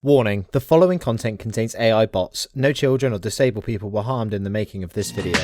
Warning, the following content contains AI bots. No children or disabled people were harmed in the making of this video.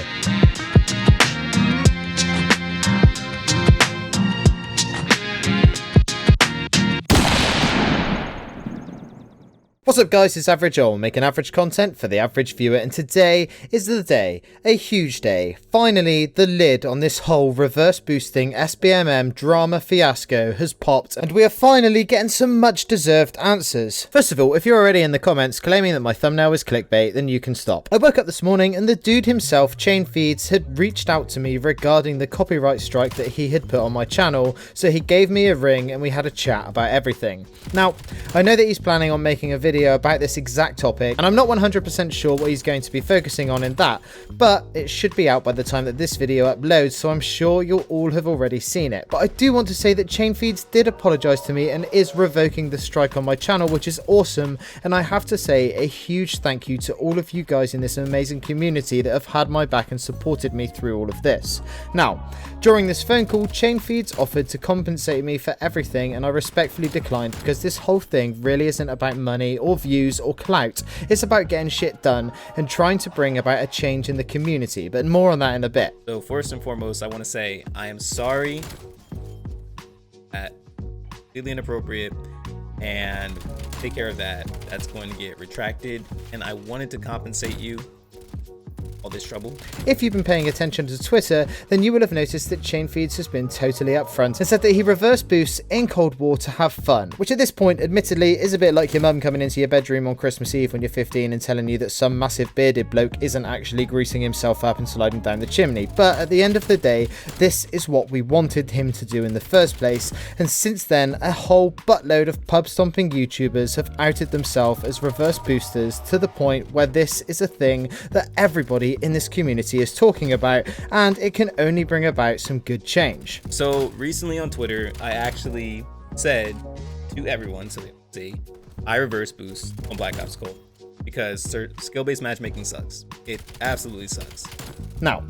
What's up guys, it's Average Ol, making average content for the average viewer, and today is the day, a huge day. Finally, the lid on this whole reverse boosting SBMM drama fiasco has popped, and we are finally getting some much deserved answers. First of all, if you're already in the comments claiming that my thumbnail is clickbait, then you can stop. I woke up this morning and the dude himself, Chainfeeds, had reached out to me regarding the copyright strike that he had put on my channel, so he gave me a ring and we had a chat about everything. Now, I know that he's planning on making a video about this exact topic, and I'm not 100% sure what he's going to be focusing on in that, but it should be out by the time that this video uploads, so I'm sure you'll all have already seen it. But I do want to say that Chainfeeds did apologise to me and is revoking the strike on my channel, which is awesome, and I have to say a huge thank you to all of you guys in this amazing community that have had my back and supported me through all of this. Now, during this phone call, Chainfeeds offered to compensate me for everything, and I respectfully declined because this whole thing really isn't about money or views or clout. It's about getting shit done and trying to bring about a change in the community, but more on that in a bit. So first and foremost, I want to say I am sorry. Completely inappropriate, and take care of that. That's going to get retracted, and I wanted to compensate you all this trouble. If you've been paying attention to Twitter, then you will have noticed that Chainfeeds has been totally upfront and said that he reverse boosts in Cold War to have fun, which at this point admittedly is a bit like your mum coming into your bedroom on Christmas Eve when you're 15 and telling you that some massive bearded bloke isn't actually greasing himself up and sliding down the chimney. But at the end of the day, this is what we wanted him to do in the first place, and since then a whole buttload of pub stomping YouTubers have outed themselves as reverse boosters to the point where this is a thing that everybody in this community is talking about, and it can only bring about some good change. So recently on Twitter, I actually said to everyone, so they see, I reverse boost on Black Ops Cold because skill-based matchmaking sucks. It absolutely sucks. Now,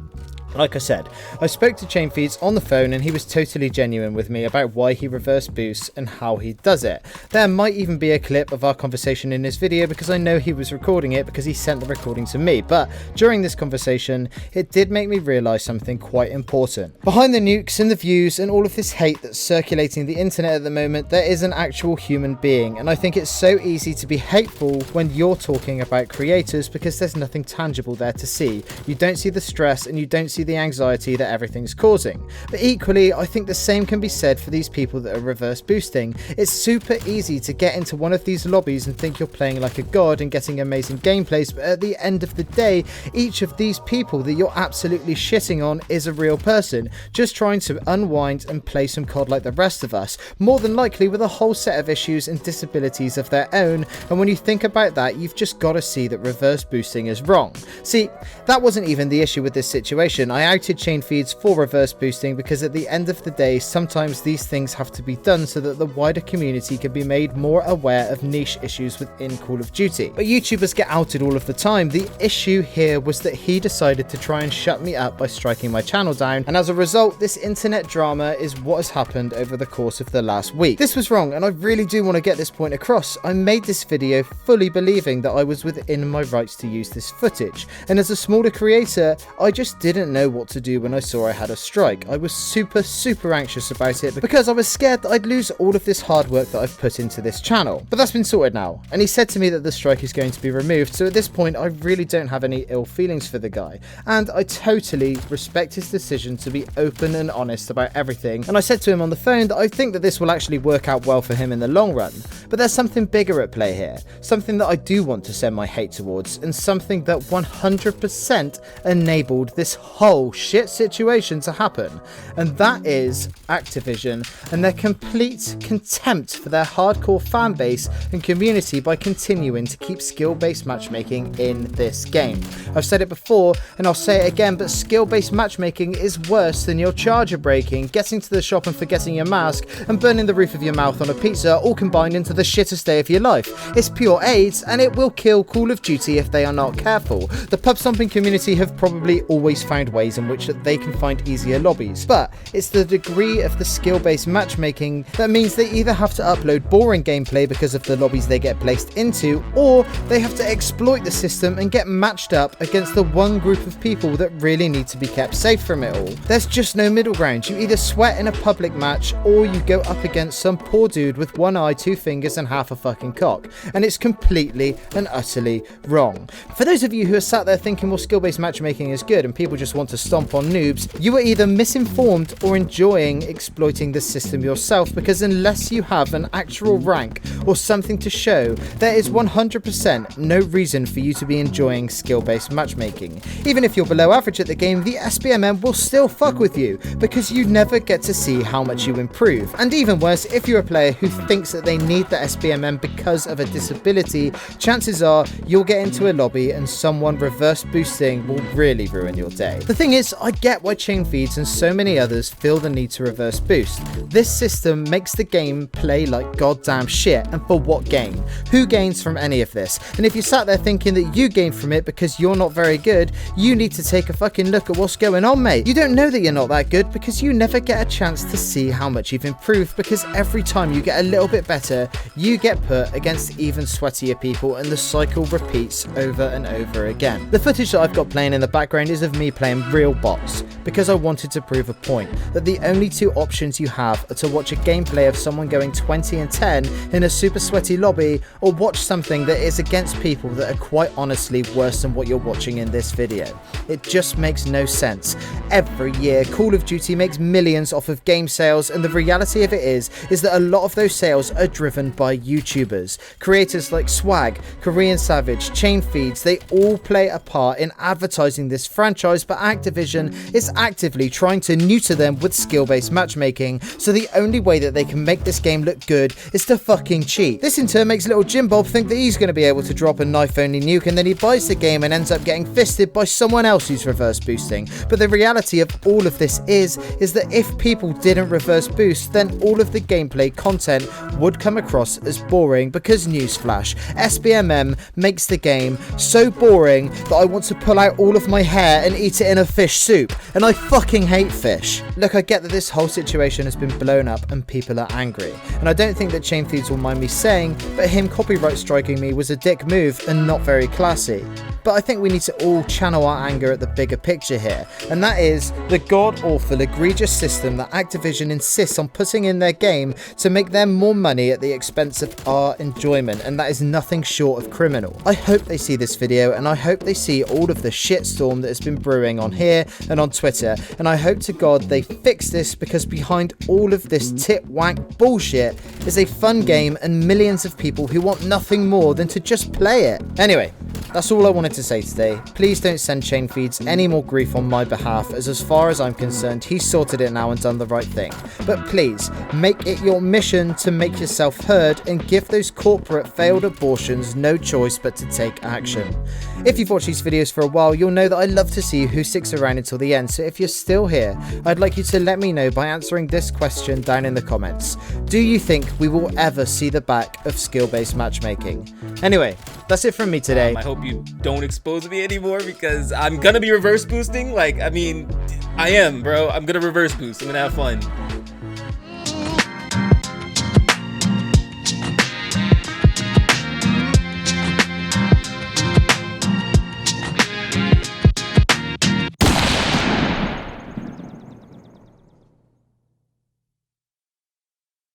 like I said, I spoke to Chainfeeds on the phone and he was totally genuine with me about why he reverse boosts and how he does it. There might even be a clip of our conversation in this video because I know he was recording it because he sent the recording to me, but during this conversation it did make me realise something quite important. Behind the nukes and the views and all of this hate that's circulating the internet at the moment, there is an actual human being, and I think it's so easy to be hateful when you're talking about creators because there's nothing tangible there to see. You don't see the stress and you don't see the anxiety that everything's causing. But equally, I think the same can be said for these people that are reverse boosting. It's super easy to get into one of these lobbies and think you're playing like a god and getting amazing gameplays, but at the end of the day, each of these people that you're absolutely shitting on is a real person, just trying to unwind and play some COD like the rest of us, more than likely with a whole set of issues and disabilities of their own, and when you think about that, you've just got to see that reverse boosting is wrong. See, that wasn't even the issue with this situation. I outed Chainfeeds for reverse boosting because at the end of the day, sometimes these things have to be done so that the wider community can be made more aware of niche issues within Call of Duty. But YouTubers get outed all of the time. The issue here was that he decided to try and shut me up by striking my channel down, and as a result, this internet drama is what has happened over the course of the last week. This was wrong, and I really do want to get this point across. I made this video fully believing that I was within my rights to use this footage, and as a smaller creator, I just didn't know what to do when I saw I had a strike. I was super anxious about it because I was scared that I'd lose all of this hard work that I've put into this channel. But that's been sorted now, and he said to me that the strike is going to be removed, so at this point I really don't have any ill feelings for the guy, and I totally respect his decision to be open and honest about everything, and I said to him on the phone that I think that this will actually work out well for him in the long run. But there's something bigger at play here, something that I do want to send my hate towards, and something that 100% enabled this whole shit situation to happen, and that is Activision and their complete contempt for their hardcore fan base and community by continuing to keep skill-based matchmaking in this game. I've said it before and I'll say it again, but skill-based matchmaking is worse than your charger breaking, getting to the shop and forgetting your mask, and burning the roof of your mouth on a pizza, all combined into the shittest day of your life. It's pure AIDS, and it will kill Call of Duty if they are not careful. The pub stomping community have probably always found ways in which they can find easier lobbies, but it's the degree of the skill-based matchmaking that means they either have to upload boring gameplay because of the lobbies they get placed into, or they have to exploit the system and get matched up against the one group of people that really need to be kept safe from it all. There's just no middle ground. You either sweat in a public match, or you go up against some poor dude with one eye, two fingers and half a fucking cock, and it's completely and utterly wrong. For those of you who are sat there thinking, well, skill-based matchmaking is good and people just want to stomp on noobs, you are either misinformed or enjoying exploiting the system yourself, because unless you have an actual rank or something to show, there is 100% no reason for you to be enjoying skill-based matchmaking. Even if you're below average at the game, the SBMM will still fuck with you because you never get to see how much you improve. And even worse, if you're a player who thinks that they need the SBMM because of a disability, chances are you'll get into a lobby and someone reverse boosting will really ruin your day. The thing is, I get why Chainfeeds and so many others feel the need to reverse boost. This system makes the game play like goddamn shit, and for what gain? Who gains from any of this? And if you sat there thinking that you gain from it because you're not very good, you need to take a fucking look at what's going on, mate. You don't know that you're not that good because you never get a chance to see how much you've improved, because every time you get a little bit better, you get put against even sweatier people and the cycle repeats over and over again. The footage that I've got playing in the background is of me playing real bots because I wanted to prove a point that the only two options you have are to watch a gameplay of someone going 20 and 10 in a super sweaty lobby, or watch something that is against people that are quite honestly worse than what you're watching in this video. It just makes no sense. Every year Call of Duty makes millions off of game sales, and the reality of it is that a lot of those sales are driven by YouTubers. Creators like Swag, Korean Savage, Chainfeeds, they all play a part in advertising this franchise, but Activision is actively trying to neuter them with skill-based matchmaking, so the only way that they can make this game look good is to fucking cheat. This in turn makes little Jim Bob think that he's going to be able to drop a knife-only nuke, and then he buys the game and ends up getting fisted by someone else who's reverse boosting. But the reality of all of this is that if people didn't reverse boost, then all of the gameplay content would come across as boring, because newsflash, SBMM makes the game so boring that I want to pull out all of my hair and eat it in a fish soup, and I fucking hate fish. Look, I get that this whole situation has been blown up and people are angry, and I don't think that Chainfeeds will mind me saying, but him copyright striking me was a dick move and not very classy. But I think we need to all channel our anger at the bigger picture here, and that is the god-awful, egregious system that Activision insists on putting in their game to make them more money at the expense of our enjoyment, and that is nothing short of criminal. I hope they see this video, and I hope they see all of the shitstorm that has been brewing on here and on Twitter, and I hope to God they fix this, because behind all of this tit-wank bullshit is a fun game and millions of people who want nothing more than to just play it. Anyway, that's all I wanted to say today. Please don't send Chainfeeds any more grief on my behalf, as far as I'm concerned, he's sorted it now and done the right thing. But please, make it your mission to make yourself heard and give those corporate failed abortions no choice but to take action. If you've watched these videos for a while, you'll know that I love to see who sticks around until the end, so if you're still here, I'd like you to let me know by answering this question down in the comments. Do you think we will ever see the back of skill-based matchmaking? Anyway, that's it from me today. I hope you don't expose me anymore, because I'm gonna be reverse boosting. Like, I mean, I am, bro. I'm gonna reverse boost. I'm gonna have fun.